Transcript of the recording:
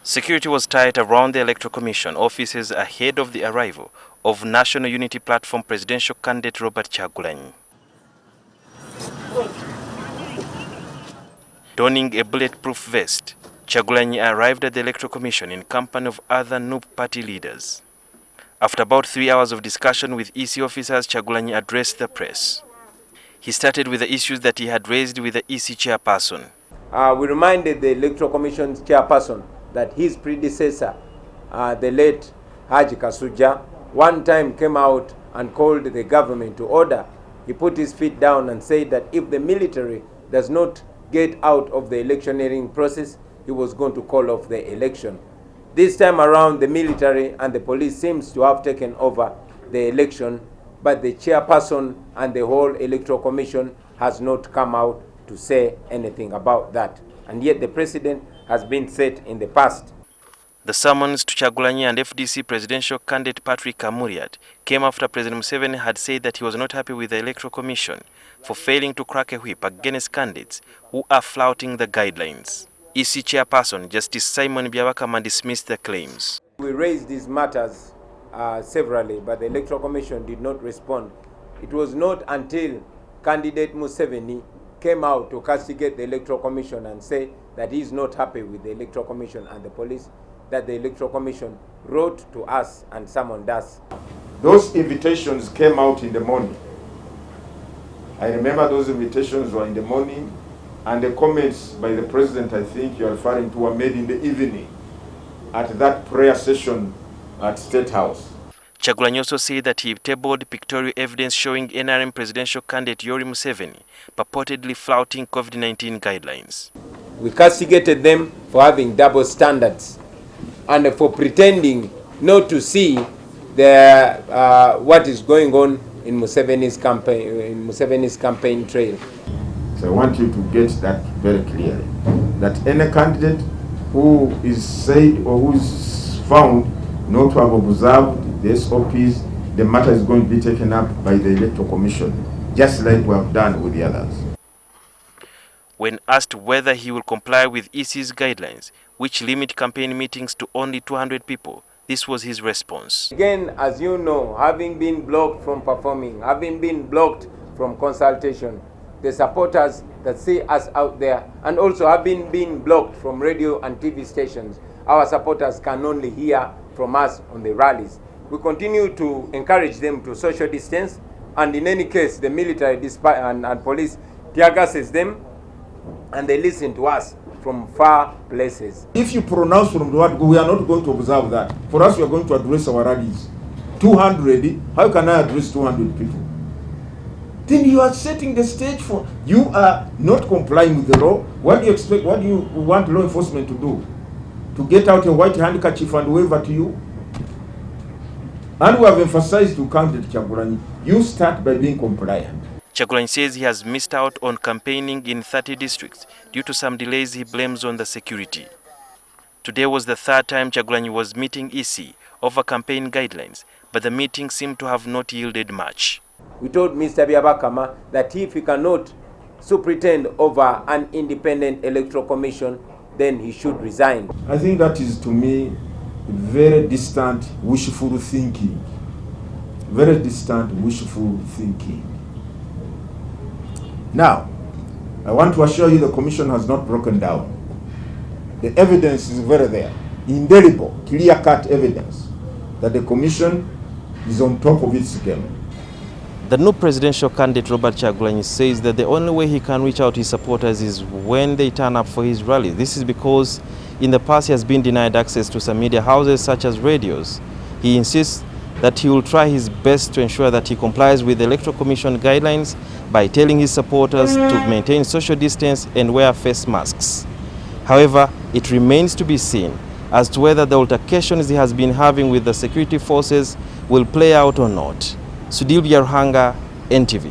Security was tight around the Electoral Commission offices ahead of the arrival of National Unity Platform presidential candidate Robert Kyagulanyi. Donning a bulletproof vest, Kyagulanyi arrived at the Electoral Commission in company of other NUP party leaders. After about 3 hours of discussion with EC officers, Kyagulanyi addressed the press. He started with the issues that he had raised with the EC chairperson. We reminded the Electoral Commission's chairperson that his predecessor, the late Haji Kasuja, one time came out and called the government to order. He put his feet down and said that if the military does not get out of the electioneering process, he was going to call off the election. This time around, the military and the police seems to have taken over the election, but the chairperson and the whole Electoral Commission has not come out to say anything about that. And yet the president has been set in the past. The summons to Kyagulanyi and FDC presidential candidate Patrick Kamuriat came after President Museveni had said that he was not happy with the Electoral Commission for failing to crack a whip against candidates who are flouting the guidelines. EC chairperson Justice Simon Byabakama dismissed the claims. We raised these matters severally, but the Electoral Commission did not respond. It was not until candidate Museveni came out to castigate the Electoral Commission and say that he is not happy with the Electoral Commission and the police, that the Electoral Commission wrote to us and summoned us. Those invitations came out in the morning. I remember those invitations were in the morning, and the comments by the president, I think you're referring to, were made in the evening at that prayer session at State House. Kyagulanyi also said that he tabled pictorial evidence showing NRM presidential candidate Yoweri Museveni purportedly flouting COVID-19 guidelines. We castigated them for having double standards and for pretending not to see what is going on in Museveni's campaign trail. So I want you to get that very clearly, that any candidate who is said or who is found not to have observed the SOPs, the matter is going to be taken up by the Electoral Commission, just like we have done with the others. When asked whether he will comply with EC's guidelines, which limit campaign meetings to only 200 people, this was his response. Again, as you know, having been blocked from performing, having been blocked from consultation, the supporters that see us out there, and also having been blocked from radio and TV stations, our supporters can only hear from us on the rallies. We continue to encourage them to social distance, and in any case, the military and police tear gases them, and they listen to us from far places. If you pronounce from the word go, we are not going to observe that. For us, we are going to address our rallies. 200, how can I address 200 people? Then you are setting the stage for, you are not complying with the law. What do you expect, what do you want law enforcement to do? To get out a white handkerchief and wave at you? And we have emphasized to candidate Kyagulanyi, you start by being compliant. Kyagulanyi says he has missed out on campaigning in 30 districts due to some delays he blames on the security. Today was the third time Kyagulanyi was meeting EC over campaign guidelines, but the meeting seemed to have not yielded much. We told Mr. Byabakama that if he cannot superintend over an independent electoral commission, then he should resign. I think that is, to me, very distant, wishful thinking. Very distant, wishful thinking. Now, I want to assure you the commission has not broken down. The evidence is very there. Indelible, clear-cut evidence that the commission is on top of its game. The new presidential candidate Robert Kyagulanyi says that the only way he can reach out his supporters is when they turn up for his rally. This is because in the past he has been denied access to some media houses such as radios. He insists that he will try his best to ensure that he complies with the Electoral Commission guidelines by telling his supporters to maintain social distance and wear face masks. However, it remains to be seen as to whether the altercations he has been having with the security forces will play out or not. Sudil Biaruhanga, NTV.